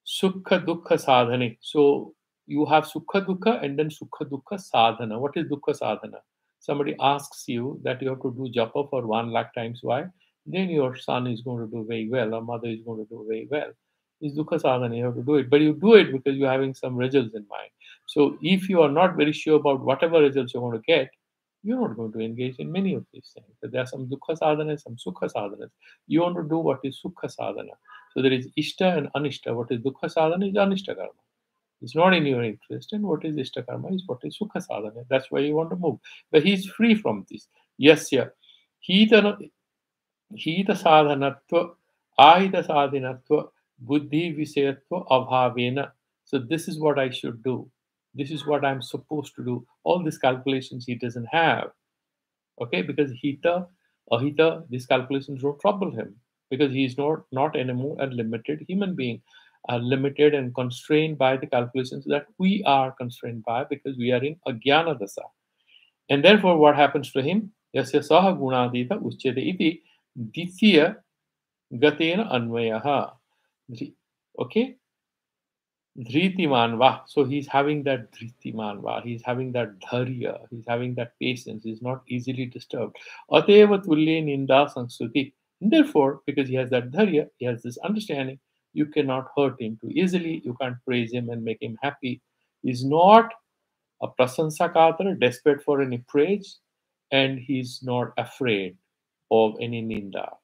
Sukha Dukkha Sadhane. So you have Sukha Dukkha and then Sukha Dukkha Sadhana. What is Dukkha Sadhana? Somebody asks you that you have to do japa for 1 lakh times. Why? Then your son is going to do very well, or mother is going to do very well. It's Dukkha Sadhana, you have to do it. But you do it because you're having some results in mind. So if you are not very sure about whatever results you're going to get, you're not going to engage in many of these things. But there are some Dukkha Sadhanas, some Sukha Sadhanas. You want to do what is Sukha Sadhana. So there is Ishta and Anishta. What is Dukkha Sadhana is Anishta Karma. It's not in your interest. And what is Ishta Karma is what is Sukha Sadhana. That's why you want to move. But he's free from this. Yes, yeah. Hita sadhanatva, ahita sadhanatva, buddhi visayatva abhavena. So this is what I should do. This is what I'm supposed to do. All these calculations he doesn't have. Okay, because Hita, Ahita, these calculations don't trouble him because he is not anymore a limited human being, limited and constrained by the calculations that we are constrained by because we are in Agyana Dasa. And therefore, what happens to him? Yasya saha gunadita uchyate iti ditya gatena anvayaha. Okay? Dhritiman va. So he's having that Dhritiman va. He's having that dharya. He's having that patience. He's not easily disturbed. Ateva tulye ninda sanskruti. Therefore, because he has that dharya, he has this understanding, you cannot hurt him too easily. You can't praise him and make him happy. He's not a prasansakatar, desperate for any praise, and he's not afraid of any ninda.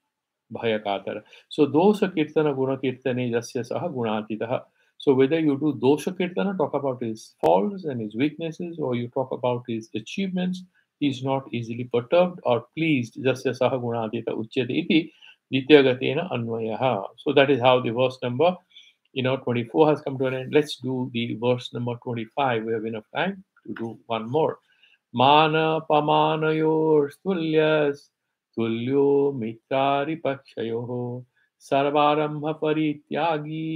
Bhayakatara. So dosha kirtana guna kirtane jasya saha gunatitaha. So whether you do dosha kirtana, talk about his faults and his weaknesses, or you talk about his achievements, he is not easily perturbed or pleased. Jasya saha gunatita uchyate iti dityagatena anvayaha. So that is how the verse number 24 has come to an end. Let's do the verse number 25. We have enough time to do one more. मानपमानयोस्तुल्यस् तुल्यो मित्रारिपक्षयोः सर्वारम्भपरित्यागी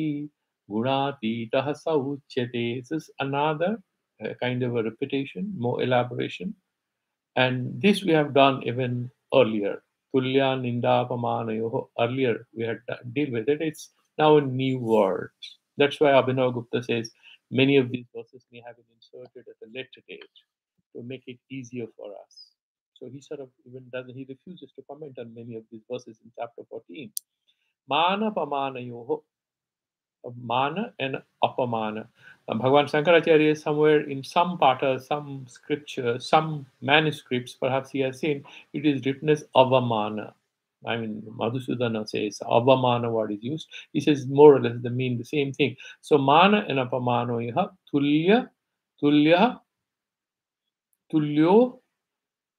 गुणातीतः स उच्यते. This is another kind of a repetition, more elaboration. And this we have done even earlier. Tulya Ninda Pamanayo. Earlier we had deal with it. It's now in new words. That's why Abhinav Gupta says many of these verses may have been inserted at a later date to make it easier for us. So he sort of even doesn't, he refuses to comment on many of these verses in chapter 14. Mana Pamanayo, mana and apamana. Bhagavan Shankaracharya, somewhere in some pata, some scripture, some manuscripts, perhaps he has seen, it is written as avamana. I mean, Madhusudana says avamana word is used. He says more or less they mean the same thing. So mana and apamano yaha tulya, tulya, tulyo,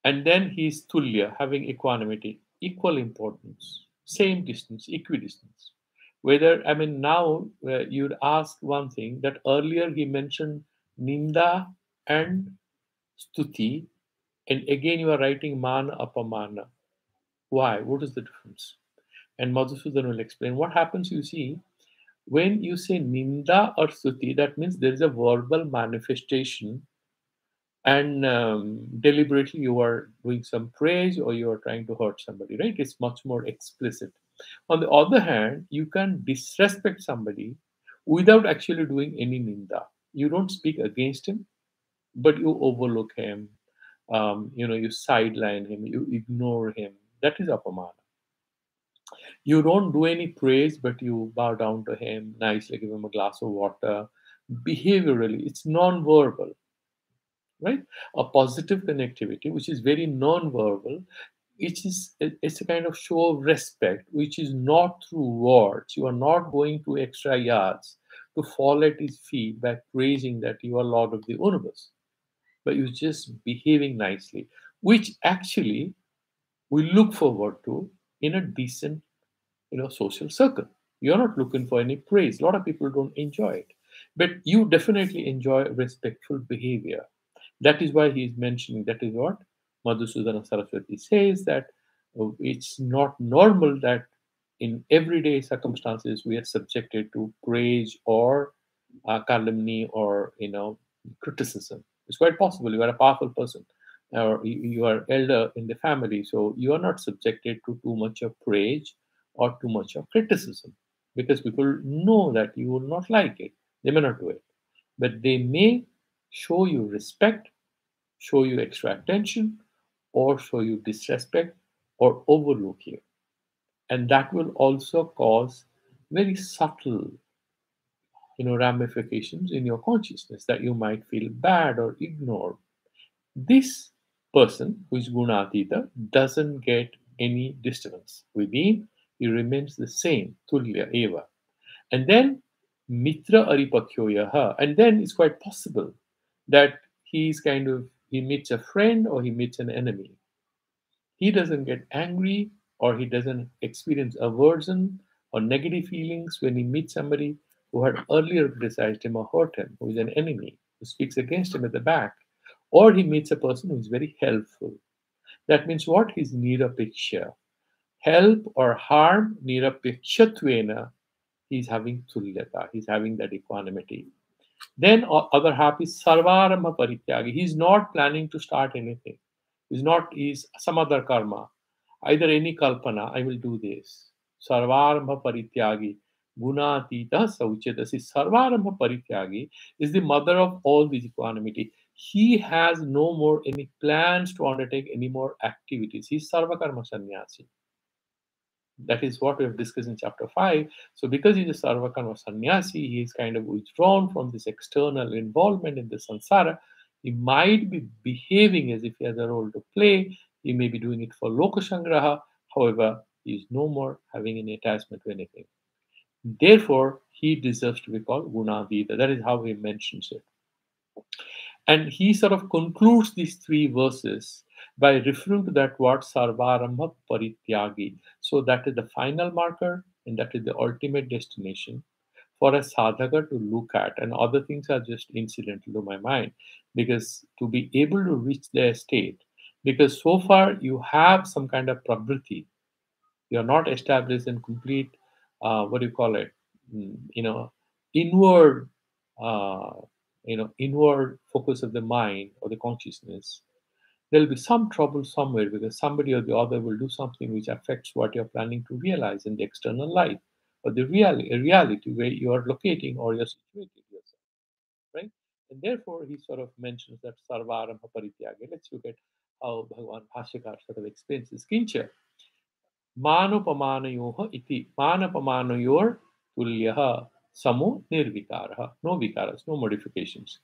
and then he's tulya, having equanimity, equal importance, same distance, equidistance. Whether, I mean, now you'd ask one thing that earlier he mentioned ninda and stuti, and again you are writing mana apamana. Why? What is the difference? And Madhusudan will explain what happens. You see, when you say ninda or stuti, that means there is a verbal manifestation, and deliberately you are doing some praise or you are trying to hurt somebody, right? It's much more explicit. On the other hand, you can disrespect somebody without actually doing any ninda. You don't speak against him, but you overlook him. You sideline him, you ignore him. That is apamana. You don't do any praise, but you bow down to him, nicely give him a glass of water. Behaviorally, it's non-verbal, right? A positive connectivity, which is very non-verbal, it's a kind of show of respect, which is not through words. You are not going to extra yards to fall at his feet by praising that you are Lord of the universe, but you're just behaving nicely, which actually we look forward to in a decent, social circle. You're not looking for any praise. A lot of people don't enjoy it, but you definitely enjoy respectful behavior. That is why he is mentioning, that is what Madhusudana Saraswati says, that it's not normal that in everyday circumstances we are subjected to praise or calumny or criticism. It's quite possible you are a powerful person or you are elder in the family, so you are not subjected to too much of praise or too much of criticism, because people know that you will not like it. They may not do it, but they may show you respect, show you extra attention, or show you disrespect or overlook you. And that will also cause very subtle ramifications in your consciousness, that you might feel bad or ignored. This person who is gunatita doesn't get any disturbance within. He remains the same, tulya eva. And then mitra aripakyoyaha, and then it's quite possible that he meets a friend or he meets an enemy. He doesn't get angry or he doesn't experience aversion or negative feelings when he meets somebody who had earlier criticized him or hurt him, who is an enemy, who speaks against him at the back. Or he meets a person who is very helpful. That means what? He's nirapiksha. Help or harm, nirapikshatvena, he's having tulyata, he's having that equanimity. Then other half is sarvarambha parityagi. He's not planning to start anything. He's some other karma. Either any kalpana, I will do this. Sarvarambha parityagi. Gunatita Saucheta. See, Sarvarambha Parityagi is the mother of all these equanimity. He has no more any plans to undertake any more activities. He's Sarvakarma Sannyasi. That is what we have discussed in chapter 5. So, because he is a Sarvakarma sannyasi, he is kind of withdrawn from this external involvement in the samsara. He might be behaving as if he has a role to play. He may be doing it for Lokashangraha. However, he is no more having any attachment to anything. Therefore, he deserves to be called Gunadita. That is how he mentions it. And he sort of concludes these three verses by referring to that word Sarvarambha Parityagi. So that is the final marker and that is the ultimate destination for a sadhaka to look at. And other things are just incidental to my mind because to be able to reach their state, because so far you have some kind of pravriti, you are not established in complete, what do you call it, inward, uh, inward focus of the mind or the consciousness. There will be some trouble somewhere because somebody or the other will do something which affects what you're planning to realize in the external life or the reality where you are locating or you're situated yourself, right? And therefore, he sort of mentions that sarvarambha parityage. Let's look at how Bhagavan Bhashyakar sort of explains this. Kincha मानुपमानयोः इति मानपमानयोर् तुल्यः समो निर्विकारः no vikaras no modifications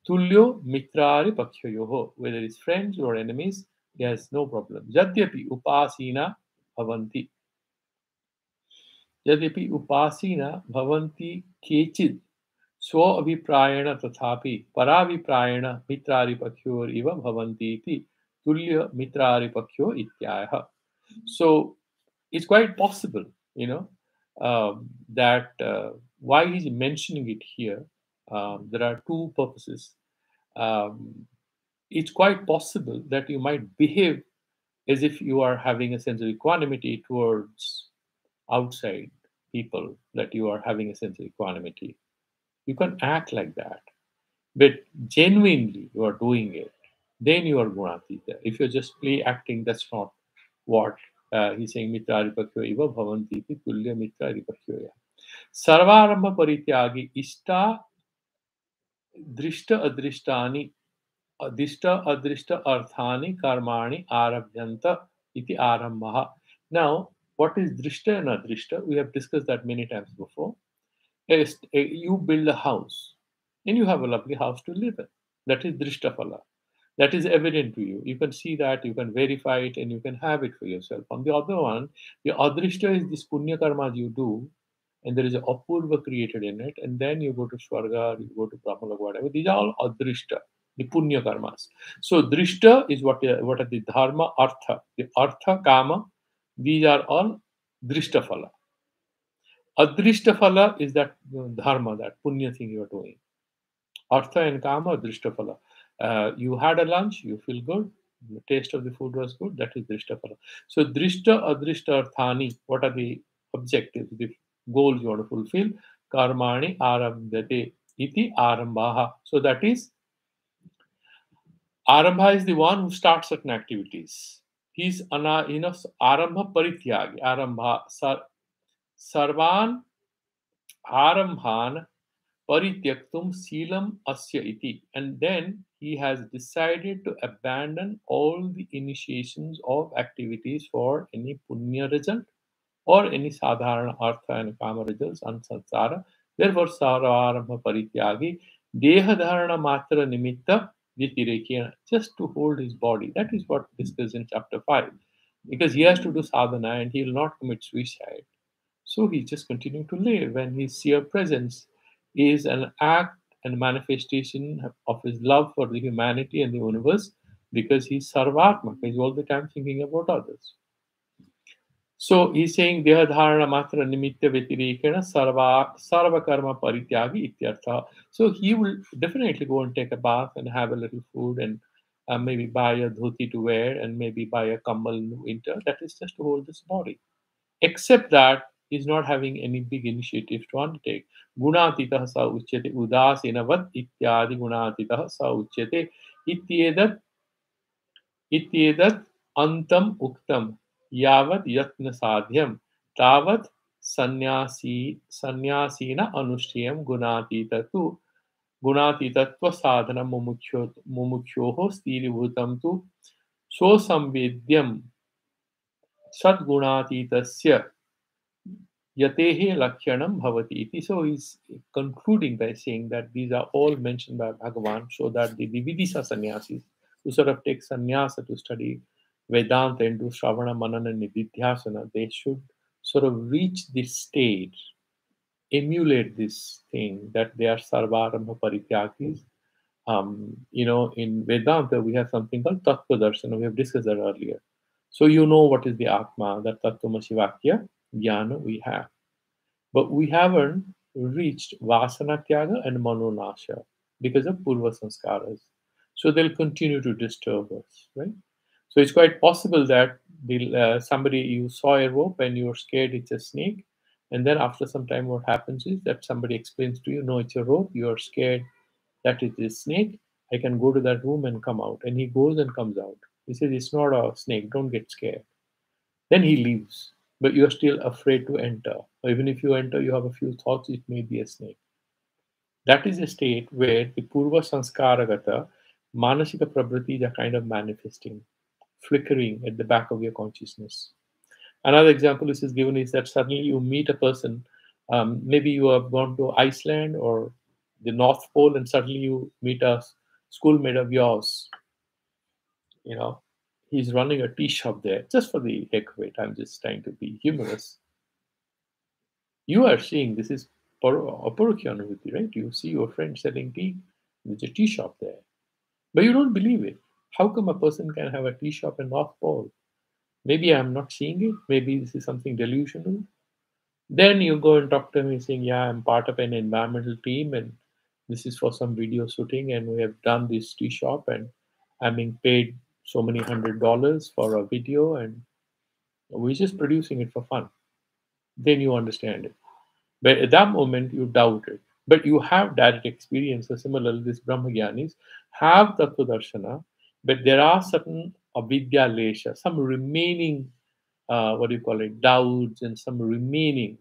tulyo mitrari pakshayoho whether it's friends or enemies he has no problem यद्यपि उपासीना भवन्ति केचित् स्व अभिप्रायेण तथापि पराभिप्रायेण मित्रारिपक्षयोरिव भवन्ति इति तुल्य मित्रारिपक्षयो इत्याह. So it's quite possible, that why he's mentioning it here. There are two purposes. Um, it's quite possible that you might behave as if you are having a sense of equanimity towards outside people, that you are having a sense of equanimity. You can act like that, but genuinely you are doing it, then you are gunatita. If you're just play acting, that's not what he's saying. Mitra ripakyo iva bhavanti iti tulya mitra ripakyoya. Sarvarambha parityagi ishta drishta adrishtani adishta adrishta arthani karmani arabhyanta iti arambha. Now, what is drishta and adrishta? We have discussed that many times before. You build a house and you have a lovely house to live in. That is drishtaphala. That is evident to you. You can see that, you can verify it, and you can have it for yourself. On the other one, the adrishta is this punya karma you do, and there is a apurva created in it, and then you go to Swarga, you go to Brahmalok, whatever. These are all adrishta, the punya karmas. So drishta is what are the dharma, artha. The artha, kama, these are all drishtaphala. Adrishtaphala is that dharma, that punya thing you are doing. Artha and kama, adrishtaphala. You had a lunch, you feel good, the taste of the food was good, that is drishtaphala. So drishta, adrishta, arthani, what are the objectives, the goals you want to fulfill? Karmani arambhate iti arambaha. So that is, arambha is the one who starts certain activities. He's arambha parityagi, arambha, sarvan arambhan Parityaktum Silam Asya iti. And then he has decided to abandon all the initiations of activities for any punya result or any sadharana artha and kama results on samsara. Therefore, sarvarambha parityagi deha dharana matra nimitta vitirekena, just to hold his body. That is what discussed in chapter 5. Because he has to do sadhana and he will not commit suicide. So he just continued to live, and his sheer presence is an act and manifestation of his love for the humanity and the universe because he's sarvatmaka, he's all the time thinking about others. So he's saying dehadharana matra nimitta vetirekena sarva karma parityagi ityartha. So he will definitely go and take a bath and have a little food and maybe buy a dhoti to wear and maybe buy a kammal in winter. That is just to hold this body. Except that he's not having any big initiative to undertake. Gunatitah sa uchyate udasinavad ityadi gunatitah sa uchyate ityedat ityedat antam uktam yavat yatna sadhyam tavat Sannyasina anushchayam gunatitatu गुणातीतत्व साधन मुमुक्षोः स्थिरीभूतं तु स्वसंवेद्यं सद्गुणातीतस्य yatehe lakshanam bhavati iti. So he's concluding by saying that these are all mentioned by Bhagavan so that the Vividisa sannyasis who sort of take sannyasa to study Vedanta and do Shravana, Manana, and Nididhyasana, they should sort of reach this stage, emulate this thing that they are sarvarambha parityagis. In Vedanta, we have something called Tattva Darshana. We have discussed that earlier. So you know what is the Atma, that Tattvamasi Vakya, Jnana we have. But we haven't reached Vasana Tyaga and Manonasha because of Purva Sanskaras. So they'll continue to disturb us, right? So it's quite possible that somebody, you saw a rope and you're scared it's a snake. And then after some time, what happens is that somebody explains to you, no, it's a rope, you're scared that it is snake. I can go to that room and come out. And he goes and comes out. He says, it's not a snake, don't get scared. Then he leaves, but you're still afraid to enter. Or even if you enter, you have a few thoughts, it may be a snake. That is a state where the Purva Sanskaragata, Manasika Prabritis are kind of manifesting, flickering at the back of your consciousness. Another example this is given is that suddenly you meet a person, maybe you have gone to Iceland or the North Pole, and suddenly you meet a schoolmate of yours. He's running a tea shop there, just for the heck of it. I'm just trying to be humorous. You are seeing this is Aparokyanuviti, right? You see your friend selling tea, there's a tea shop there. But you don't believe it. How come a person can have a tea shop in North Pole? Maybe I'm not seeing it. Maybe this is something delusional. Then you go and talk to me saying, yeah, I'm part of an environmental team and this is for some video shooting and we have done this tea shop and I'm being paid so many $100 for a video and we're just producing it for fun. Then you understand it. But at that moment, you doubt it. But you have direct experience. So similarly, these Brahmagyanis have Tattva Darshana, but there are certain avidya lesha, some remaining, doubts and some remaining,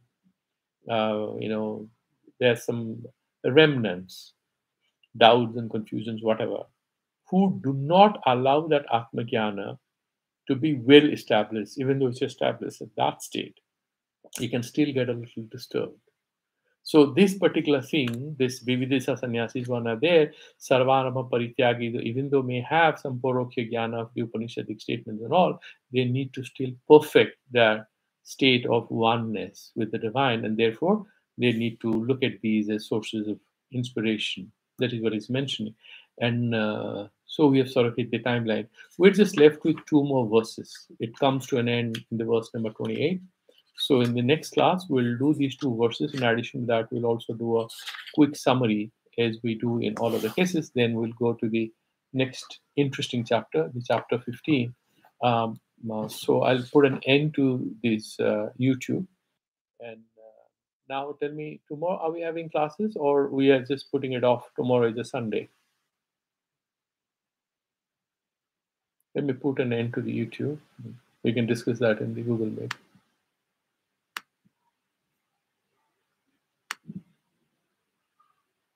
there's some remnants, doubts and confusions, whatever, who do not allow that Atmagyana to be well established, even though it's established at that state. You can still get a little disturbed. So this particular thing, this Vividesa sannyasis one are there, Sarvanama Parityagi, even though may have some Porokya Jnana of the Upanishadic statements and all, they need to still perfect their state of oneness with the divine, and therefore they need to look at these as sources of inspiration. That is what he's mentioning. And so we have sort of hit the timeline. We're just left with two more verses. It comes to an end in the verse number 28. So in the next class, we'll do these two verses. In addition to that, we'll also do a quick summary as we do in all other cases. Then we'll go to the next interesting chapter, the chapter 15. So I'll put an end to this YouTube. And now tell me, tomorrow are we having classes or we are just putting it off? Tomorrow is a Sunday. Let me put an end to the YouTube. We can discuss that in the Google Meet.